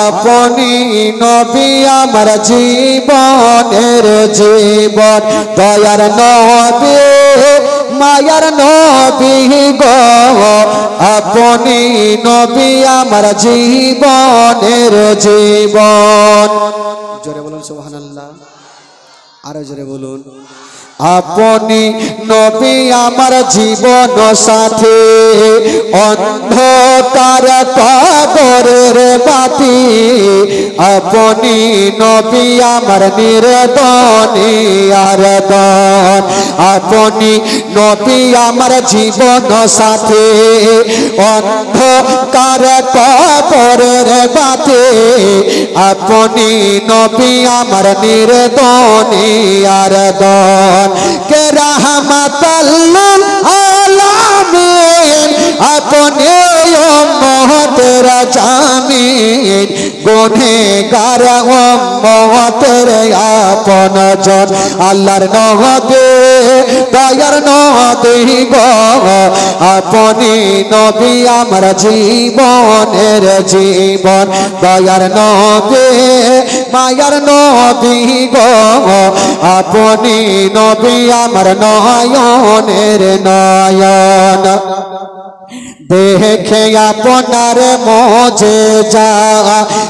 আপনি নবী আমার জীবনের জীবন দয়ার নবী মায়ার নবী গো আপনি নবী আমার জীবনের জীবন জোরে বলুন সুবহানাল্লাহ আরো জোরে বলুন আপনি নবী আমার জীবন সাথী অন্ধকার কবরের বাতি আপনি নবী আমার নির্দনী আরদন আপনি নবী আমার জীবন সাথী অন্ধকার কবরের বাতি আপনি নবী আমার নির্দনী আরদন के रहमतल आलमीन अपने उम्मत रजामीन गुनहगार उम्मत आपन जन अल्लाहर नबी दयार नबी गो अपनी नबी आमार जीवनेर जीवन दयार नबी मायार नबी गो अपनी नबी आमार नयनेर नयन देखे आपनार मोजेजा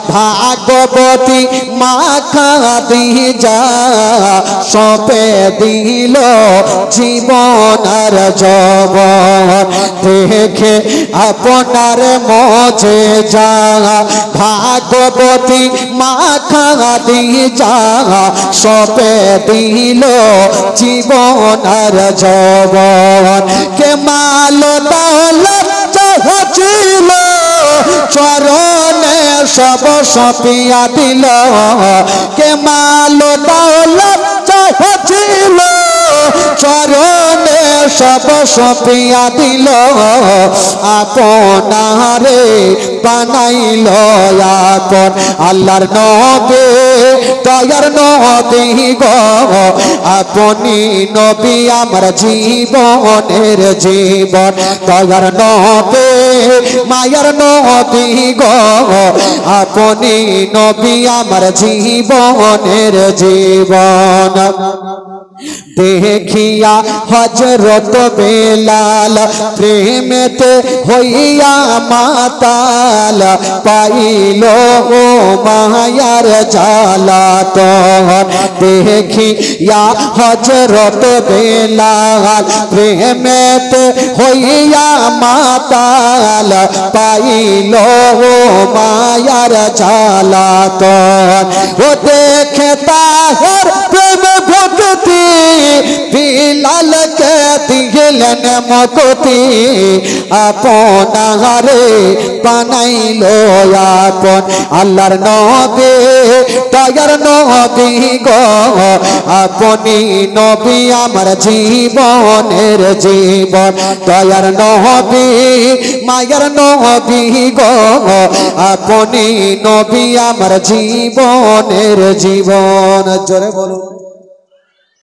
भागवती माखा दीजा सौंपे दिल जीवनार जवन देखे आपनार मोजेजा भागवती माखा दीजा सौंपे दिल जीवनार जवन के मालो दौलत ছিল চরণে সব সপিয়া দিল কে মাল দৌলত ছিল চরণে সব সপিয়া দিল আপনারে বানাইল আপন আল্লাহর নবী দয়ার নবী গো আপনি নবী আমার জীবনের জীবন দয়ার নবী মায়ার নবী গো আপনি নবী আমার জীবনের জীবন देखिया हजरत बेलाल प्रेमते होइया माताल पाइलो ओ मायार जाला तोहर देखिया हजरत बेलाल प्रेमते होइया माताल पाइलो ओ मायार जाला तोहर वो देखता हर प्रेम भक्ति बिलाल के दिलन मकती आपनारे बानाइलो आपन आल्लाहर नबी दयार नबी गो अपनी नबी आमार जीवनेर जीवन दयार नबी मायार नबी गो अपनी नबी आमार जीवनेर जीवन जोरे बोलो।